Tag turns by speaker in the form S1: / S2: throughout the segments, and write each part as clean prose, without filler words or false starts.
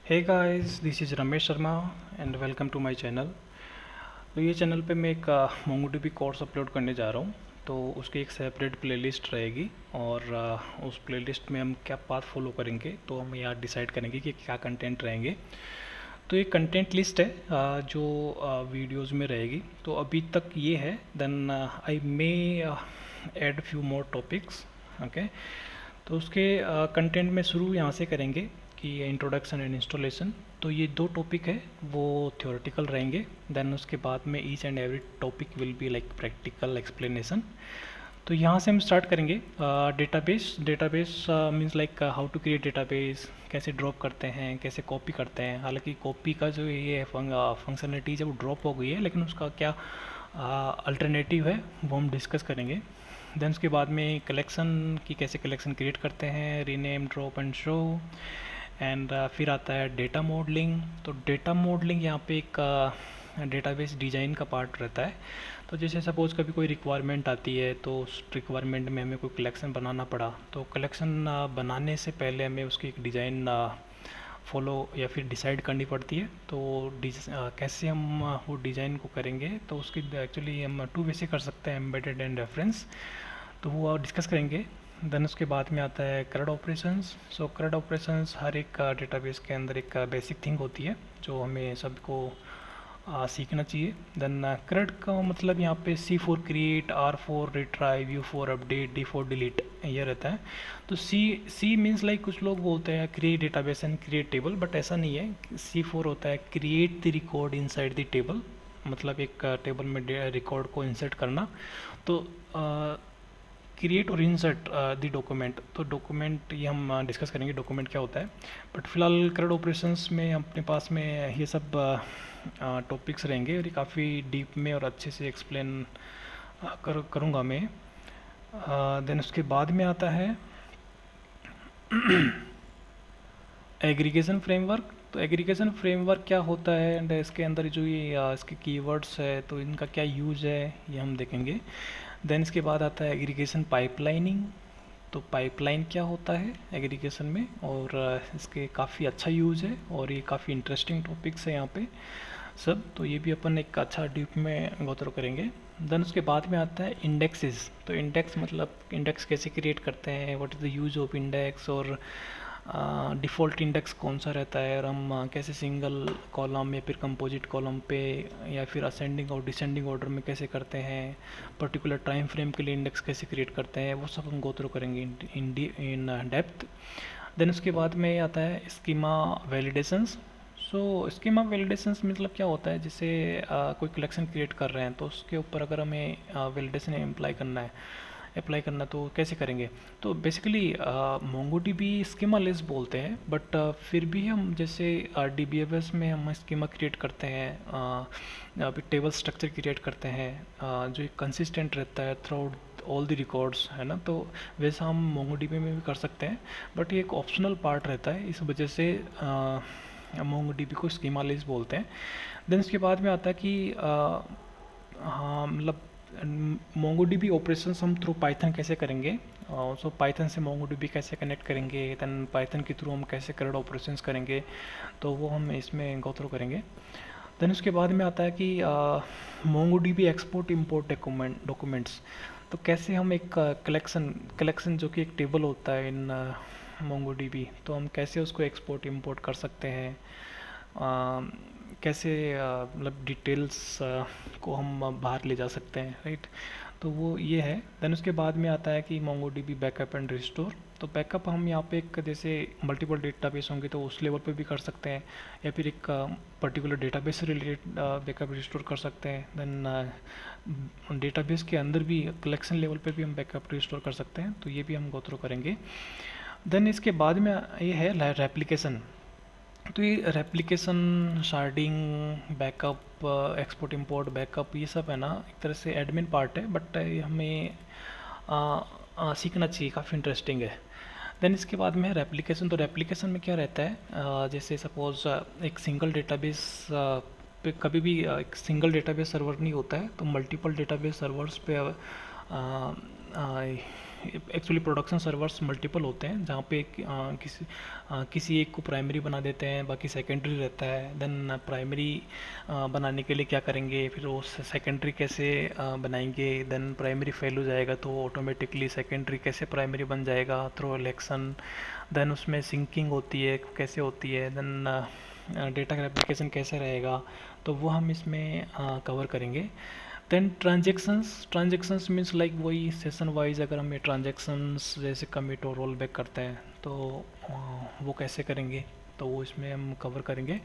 S1: Hey guys, this is Ramesh Sharma and welcome to my channel. तो ये channel पे मैं एक मोंगोडीबी कोर्स अपलोड करने जा रहा हूँ। तो उसकी एक सेपरेट प्लेलिस्ट रहेगी और उस प्लेलिस्ट में हम क्या पाथ फॉलो करेंगे तो हम यहाँ डिसाइड करेंगे कि क्या कंटेंट रहेंगे। तो ये कंटेंट लिस्ट है जो वीडियोस में रहेगी। तो अभी तक ये है, then I may add few more topics. Okay, तो उसके कंटेंट में शुरू यहाँ से करेंगे कि इंट्रोडक्शन एंड इंस्टॉलेशन। तो ये दो टॉपिक है वो थ्योरेटिकल रहेंगे, देन उसके बाद में each and every topic will be like practical explanation. तो यहाँ से हम स्टार्ट करेंगे database. Database means like how to create database, कैसे ड्रॉप करते हैं, कैसे कॉपी करते हैं। हालांकि कॉपी का जो ये फंक्शनलिटी जब ड्रॉप हो गई है, लेकिन उसका क्या अल्टरनेटिव है वो हम डिस्कस करेंगे। देन उसके बाद में कलेक्शन की कैसे कलेक्शन क्रिएट करते हैं, rename, drop and show. And फिर आता है डेटा मॉडलिंग। तो डेटा मॉडलिंग यहाँ पे एक डेटाबेस डिज़ाइन का पार्ट रहता है। तो जैसे सपोज़ कभी कोई रिक्वायरमेंट आती है, तो उस रिक्वायरमेंट में हमें कोई कलेक्शन बनाना पड़ा, तो कलेक्शन बनाने से पहले हमें उसकी एक डिज़ाइन फॉलो या फिर डिसाइड करनी पड़ती है। तो कैसे हम वो डिज़ाइन को करेंगे, तो उसकी एक्चुअली हम टू वे से कर सकते हैं, एम्बेडेड एंड रेफरेंस। तो वो डिस्कस करेंगे। देन उसके बाद में आता है CRUD ऑपरेशंस। सो CRUD ऑपरेशंस हर एक डेटाबेस के अंदर एक बेसिक थिंग होती है जो हमें सबको सीखना चाहिए। देन CRUD का मतलब यहाँ पे C for create, R for retrieve, U for update, D for delete, ये रहता है। तो C मीन्स लाइक कुछ लोग बोलते हैं create database and create table, but ऐसा नहीं है। C फॉर होता है create the record inside the table, मतलब एक टेबल में रिकॉर्ड को इंसर्ट करना। तो क्रिएट और इंसर्ट द डॉक्यूमेंट, तो डॉक्यूमेंट ये हम डिस्कस करेंगे डॉक्यूमेंट क्या होता है। बट फिलहाल CRUD ऑपरेशंस में अपने पास में ये सब टॉपिक्स रहेंगे और ये काफ़ी डीप में और अच्छे से एक्सप्लेन करूँगा मैं। देन उसके बाद में आता है एग्रीगेशन फ्रेमवर्क। तो एग्रीगेशन फ्रेमवर्क क्या होता है एंड इसके अंदर जो ये इसके कीवर्ड्स है, तो इनका क्या यूज़ है ये हम देखेंगे। देन इसके बाद आता है एग्रीगेशन पाइपलाइनिंग। तो पाइपलाइन क्या होता है एग्रीगेशन में, और इसके काफ़ी अच्छा यूज़ है और ये काफ़ी इंटरेस्टिंग टॉपिक्स है यहाँ पे सब। तो ये भी अपन एक अच्छा डीप में गो थ्रू करेंगे। देन उसके बाद में आता है इंडेक्सेस। तो इंडेक्स मतलब इंडेक्स कैसे क्रिएट करते हैं, what is the use of index, और डिफ़ॉल्ट इंडेक्स कौन सा रहता है, और हम कैसे सिंगल कॉलम या फिर कंपोजिट कॉलम पे या फिर असेंडिंग और डिसेंडिंग ऑर्डर में कैसे करते हैं, पर्टिकुलर टाइम फ्रेम के लिए इंडेक्स कैसे क्रिएट करते हैं, वो सब हम गो थ्रू करेंगे इन डेप्थ। देन उसके बाद में आता है स्कीमा वैलिडेशंस। सो स्कीमा वैलिडेशंस मतलब क्या होता है, जैसे कोई कलेक्शन क्रिएट कर रहे हैं तो उसके ऊपर अगर हमें वैलिडेशन अप्लाई करना तो कैसे करेंगे। तो बेसिकली मोंगोडीबी स्कीमा लेस बोलते हैं, बट फिर भी हम जैसे DBFS में हम स्कीमा क्रिएट करते हैं, अभी टेबल स्ट्रक्चर क्रिएट करते हैं जो एक कंसिस्टेंट रहता है through out all the records, है ना। तो वैसा हम मोंगोडीबी में भी कर सकते हैं, बट ये एक ऑप्शनल पार्ट रहता है, इस वजह से मोंगोडीबी को स्कीमा लेस बोलते हैं। देन इसके बाद में आता है कि हाँ मतलब मोंगोडीबी ऑपरेशंस हम थ्रू पाइथन कैसे करेंगे। सो पाइथन से मोंगोडीबी कैसे कनेक्ट करेंगे, देन पाइथन के थ्रू हम कैसे CRUD ऑपरेशंस करेंगे, तो वो हम इसमें गो थ्रू करेंगे। देन उसके बाद में आता है कि मोंगोडीबी एक्सपोर्ट इंपोर्ट डॉक्यूमेंट्स। तो कैसे हम एक कलेक्शन जो कि एक टेबल होता है इन मोंगोडीबी, तो हम कैसे उसको एक्सपोर्ट इंपोर्ट कर सकते हैं, कैसे मतलब डिटेल्स को हम बाहर ले जा सकते हैं, राइट। तो वो ये है। देन उसके बाद में आता है कि मोंगोडीबी बैकअप एंड रिस्टोर। तो बैकअप हम यहाँ पे एक जैसे मल्टीपल डेटाबेस होंगे तो उस लेवल पे भी कर सकते हैं, या फिर एक पर्टिकुलर डेटाबेस से रिलेटेड बैकअप रिस्टोर कर सकते हैं। देन डेटाबेस के अंदर भी कलेक्शन लेवल पे भी हम बैकअप रिस्टोर कर सकते हैं, तो ये भी हम गो थ्रू करेंगे। देन इसके बाद में ये है रेप्लिकेशन। तो ये replication, sharding, backup, export import, backup, ये सब है ना एक तरह से एडमिन पार्ट है, बट हमें सीखना चाहिए, काफ़ी इंटरेस्टिंग है। देन इसके बाद में है रेप्लिकेशन। तो रेप्लिकेशन में क्या रहता है, जैसे सपोज एक सिंगल डेटाबेस पे कभी भी एक सिंगल डेटाबेस सर्वर नहीं होता है, तो मल्टीपल डेटाबेस सर्वर्स पे एक्चुअली प्रोडक्शन सर्वर्स मल्टीपल होते हैं, जहाँ पे किसी एक को प्राइमरी बना देते हैं, बाकी सेकेंडरी रहता है। देन प्राइमरी बनाने के लिए क्या करेंगे, फिर वो सेकेंडरी कैसे बनाएंगे, देन प्राइमरी फेल हो जाएगा तो ऑटोमेटिकली सेकेंडरी कैसे प्राइमरी बन जाएगा थ्रू इलेक्शन। देन उसमें सिंकिंग होती है, कैसे होती है, देन डेटा रेप्लिकेशन कैसे रहेगा, तो वो हम इसमें कवर करेंगे। देन ट्रांजेक्शंस मीन्स लाइक वही सेशन वाइज अगर हमें ट्रांजेक्शंस जैसे कमिट और रोल बैक करते हैं तो वो कैसे करेंगे, तो वो इसमें हम कवर करेंगे।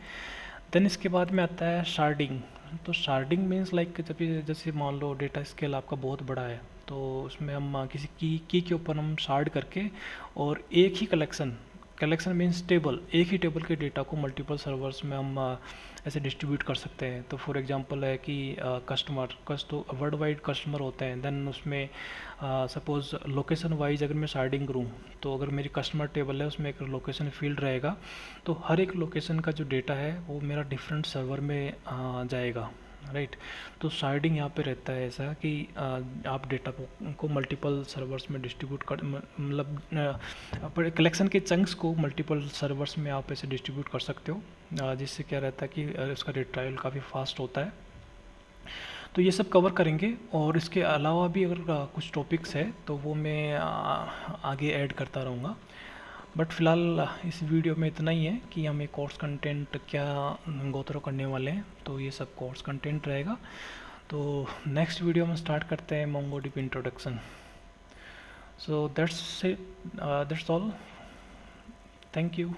S1: देन इसके बाद में आता है शार्डिंग। तो शार्डिंग मीन्स लाइक जब जैसे मान लो डेटा स्केल आपका बहुत बड़ा है, तो उसमें हम किसी की के ऊपर हम शार्ड करके और एक ही कलेक्शन मीन्स टेबल, एक ही टेबल के डेटा को मल्टीपल सर्वर्स में हम ऐसे डिस्ट्रीब्यूट कर सकते हैं। तो फॉर एग्जांपल है कि तो वर्ल्ड वाइड कस्टमर होते हैं, देन उसमें सपोज़ लोकेशन वाइज अगर मैं शार्डिंग करूँ, तो अगर मेरी कस्टमर टेबल है उसमें एक लोकेशन फील्ड रहेगा, तो हर एक लोकेशन का जो डेटा है वो मेरा डिफरेंट सर्वर में जाएगा, राइट। तो शार्डिंग यहाँ पे रहता है ऐसा कि आप डेटा को मल्टीपल सर्वर्स में डिस्ट्रीब्यूट कर, मतलब कलेक्शन के चंक्स को मल्टीपल सर्वर्स में आप ऐसे डिस्ट्रीब्यूट कर सकते हो, जिससे क्या रहता है कि उसका रिट्रायल काफ़ी फास्ट होता है। तो ये सब कवर करेंगे, और इसके अलावा भी अगर कुछ टॉपिक्स है तो वो मैं आगे ऐड करता रहूँगा। बट फ़िलहाल इस वीडियो में इतना ही है कि हमें कोर्स कंटेंट क्या गो थ्रू करने वाले हैं, तो ये सब कोर्स कंटेंट रहेगा। तो नेक्स्ट वीडियो में स्टार्ट करते हैं MongoDB introduction. So that's all, thank you.